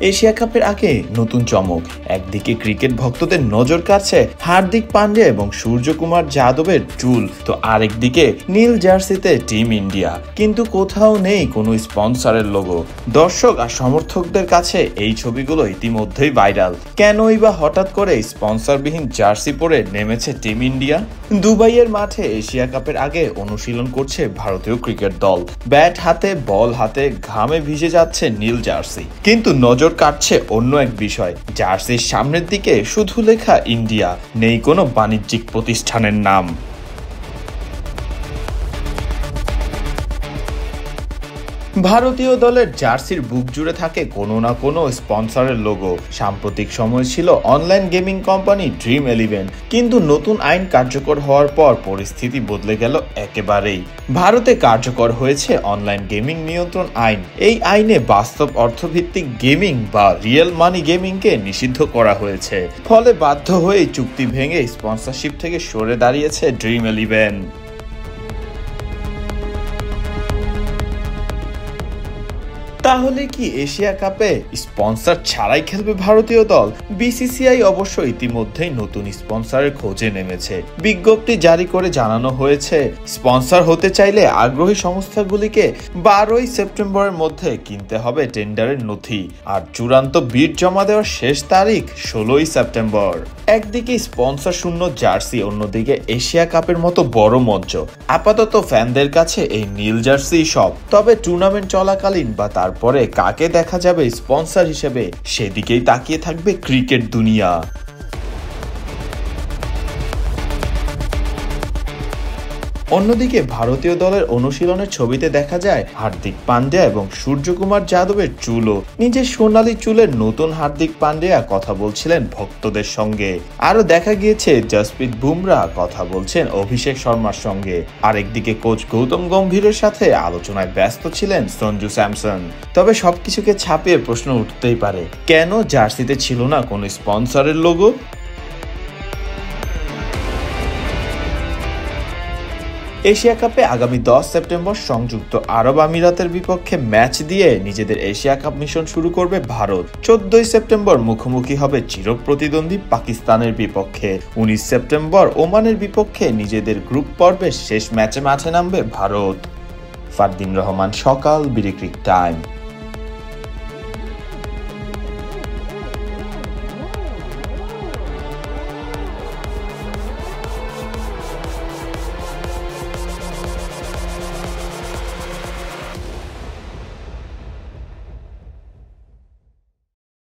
Asia কাপের আগে নতুন চমক, একদিকে ক্রিকেট ভক্তদের নজর কাড়ছে হার্দিক পান্ডিয়া এবং সূর্যকুমার যাদবের চুল, তো আরেকদিকে নীল জার্সিতে টিম ইন্ডিয়া, কিন্তু কোথাও নেই কোনো স্পন্সরের লোগো। দর্শক আর সমর্থকদের কাছে এই ছবিগুলো ইতিমধ্যেই ভাইরাল। কেনই বা হঠাৎ করে স্পন্সরবিহীন জার্সি পরে নেমেছে টিম ইন্ডিয়া? দুবাইয়ের মাঠে এশিয়া কাপের আগে অনুশীলন করছে ভারতীয় ক্রিকেট দল। ব্যাট হাতে বল হাতে ঘামে ভিজে যাচ্ছে নীল জার্সি, কিন্তু নজর কাটছে অন্য এক বিষয়। জার্সির সামনের দিকে শুধু লেখা ইন্ডিয়া, নেই কোনো বাণিজ্যিক প্রতিষ্ঠানের নাম। ভারতীয় দলের জার্সির বুক জুড়ে থাকে কোনো না কোনো স্পন্সরের লোগো। সাম্প্রতিক সময় ছিল অনলাইন গেমিং কোম্পানি ড্রিম11, কিন্তু নতুন আইন কার্যকর হওয়ার পর পরিস্থিতি বদলে গেল একেবারেই। ভারতে কার্যকর হয়েছে অনলাইন গেমিং নিয়ন্ত্রণ আইন। এই আইনে বাস্তব অর্থভিত্তিক গেমিং বা রিয়েল মানি গেমিংকে নিষিদ্ধ করা হয়েছে। ফলে বাধ্য হয়ে চুক্তি ভেঙে স্পন্সরশিপ থেকে সরে দাঁড়িয়েছে ড্রিম11। তাহলে কি এশিয়া কাপে স্পন্সর ছাড়াই খেলবে ভারতীয় দল? বিসিসিআই অবশ্য ইতিমধ্যেই নতুন স্পন্সরের খোঁজে নেমেছে। বিজ্ঞপ্তি জারি করে জানানো হয়েছে, স্পন্সর হতে চাইলে আগ্রহী সংস্থাগুলিকে 12ই সেপ্টেম্বরের মধ্যে কিনতে হবে টেন্ডারের নথি, আর চূড়ান্ত বিড জমা দেওয়ার শেষ তারিখ 16ই সেপ্টেম্বর। একদিকে স্পন্সর শূন্য জার্সি, অন্যদিকে এশিয়া কাপের মতো বড় মঞ্চ। আপাতত ফ্যানদের কাছে এই নীল জার্সি সব। তবে টুর্নামেন্ট চলাকালীন বা তারপরে কাকে দেখা যাবে স্পন্সর হিসেবে, সেদিকেই তাকিয়ে থাকবে ক্রিকেট দুনিয়া। অন্যদিকে ভারতীয় দলের অনুশীলনের ছবিতে দেখা যায় হার্দিক পান্ডিয়া এবং সূর্যকুমার যাদবের চুলও। নিজের সোনালী চুলের নতুন হার্দিক পান্ডিয়া কথা বলছিলেন ভক্তদের সঙ্গে। আরো দেখা গিয়েছে জসপ্রীত বুমরাহ কথা বলছেন অভিষেক শর্মার সঙ্গে। আরেকদিকে কোচ গৌতম গম্ভীরের সাথে আলোচনায় ব্যস্ত ছিলেন সঞ্জু স্যামসন। তবে সবকিছুকে ছাপিয়ে প্রশ্ন উঠতেই পারে, কেন জার্সিতে ছিল না কোনো স্পন্সরের লোগো? এশিয়া কাপে আগামী 10 সেপ্টেম্বর সংযুক্ত আরব আমিরাতের বিপক্ষে ম্যাচ দিয়ে নিজেদের এশিয়া কাপ মিশন শুরু করবে ভারত। 14ই সেপ্টেম্বর মুখোমুখি হবে চিরপ্রতিদ্বন্দ্বী পাকিস্তানের বিপক্ষে। 19 সেপ্টেম্বর ওমানের বিপক্ষে নিজেদের গ্রুপ পর্বের শেষ ম্যাচে মাঠে নামবে ভারত। ফারদিন রহমান, সকাল, বিডি ক্রিক টাইম।